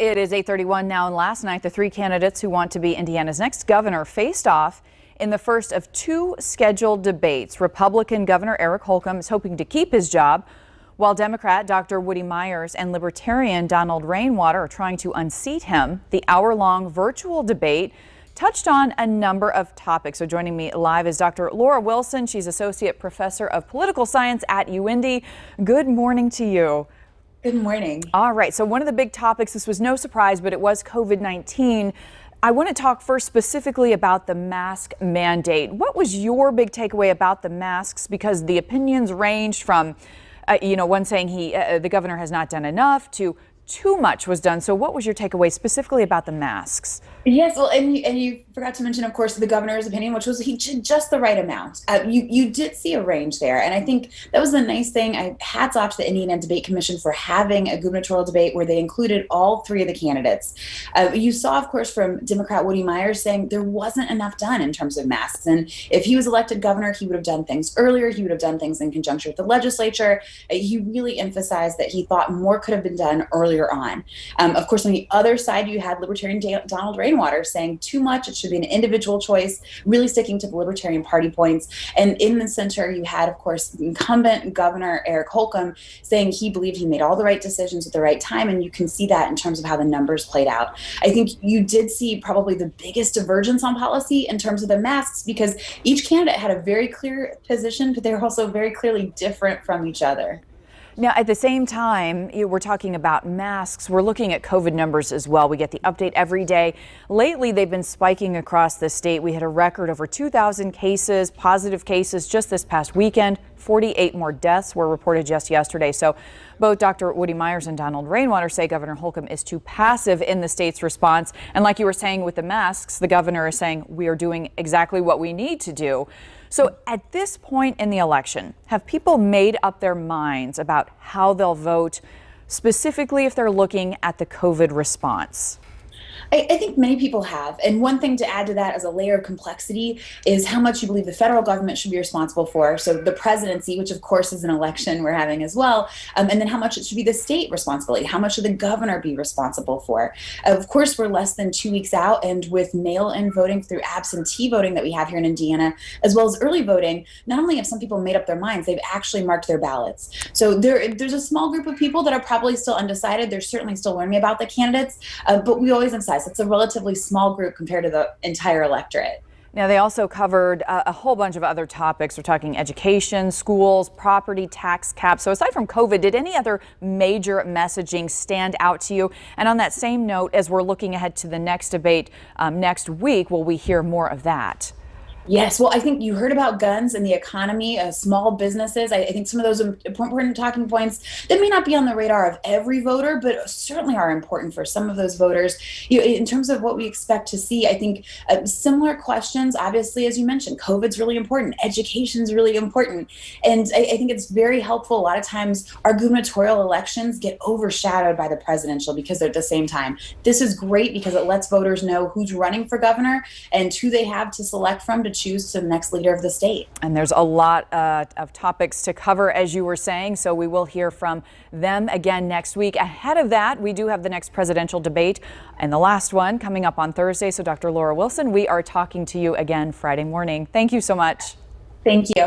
It is 8:31 now, and last night the three candidates who want to be Indiana's next governor faced off in the first of two scheduled debates. Republican Governor Eric Holcomb is hoping to keep his job, while Democrat Dr. Woody Myers and Libertarian Donald Rainwater are trying to unseat him. The hour-long virtual debate touched on a number of topics. So joining me live is Dr. Laura Wilson. She's Associate Professor of Political Science at UIndy. Good morning to you. Good morning. All right, so one of the big topics, this was no surprise, but it was COVID-19. I want to talk first specifically about the mask mandate. What was your big takeaway about the masks? Because the opinions ranged from, one saying the governor has not done enough to too much was done. So what was your takeaway specifically about the masks? Yes, well, and you forgot to mention, of course, the governor's opinion, which was he did just the right amount. You did see a range there, and I think that was the nice thing. Hats off to the Indiana Debate Commission for having a gubernatorial debate where they included all three of the candidates. You saw, of course, from Democrat Woody Myers saying there wasn't enough done in terms of masks, and if he was elected governor, he would have done things earlier. He would have done things in conjunction with the legislature. He really emphasized that he thought more could have been done earlier on. Of course, on the other side, you had Libertarian Donald Rainwater saying too much. It should be an individual choice, really sticking to the Libertarian Party points. And in the center, you had, of course, the incumbent Governor Eric Holcomb saying he believed he made all the right decisions at the right time. And you can see that in terms of how the numbers played out. I think you did see probably the biggest divergence on policy in terms of the masks, because each candidate had a very clear position, but they were also very clearly different from each other. Now, at the same time, we're talking about masks. We're looking at COVID numbers as well. We get the update every day. Lately, they've been spiking across the state. We had a record over 2,000 cases, positive cases just this past weekend. 48 more deaths were reported just yesterday. So both Dr. Woody Myers and Donald Rainwater say Governor Holcomb is too passive in the state's response. And like you were saying with the masks, the governor is saying we are doing exactly what we need to do. So at this point in the election, have people made up their minds about how they'll vote, specifically if they're looking at the COVID response? I think many people have. And one thing to add to that as a layer of complexity is how much you believe the federal government should be responsible for. So the presidency, which of course is an election we're having as well. And then how much it should be the state responsibility. How much should the governor be responsible for? Of course, we're less than 2 weeks out. And with mail-in voting through absentee voting that we have here in Indiana, as well as early voting, not only have some people made up their minds, they've actually marked their ballots. So there's a small group of people that are probably still undecided. They're certainly still learning about the candidates. But we always emphasize it's a relatively small group compared to the entire electorate. Now, they also covered a whole bunch of other topics. We're talking education, schools, property tax caps. So aside from COVID, did any other major messaging stand out to you? And on that same note, as we're looking ahead to the next debate next week, will we hear more of that? Yes, well, I think you heard about guns and the economy, small businesses. I think some of those important talking points that may not be on the radar of every voter, but certainly are important for some of those voters. In terms of what we expect to see, I think similar questions, obviously, as you mentioned, COVID's really important, education's really important. And I think it's very helpful. A lot of times our gubernatorial elections get overshadowed by the presidential because they're at the same time. This is great because it lets voters know who's running for governor and who they have to select from to choose to the next leader of the state. And there's a lot of topics to cover, as you were saying, so we will hear from them again next week. Ahead of that, we do have the next presidential debate and the last one coming up on Thursday. So Dr. Laura Wilson, we are talking to you again Friday morning. Thank you so much. Thank you.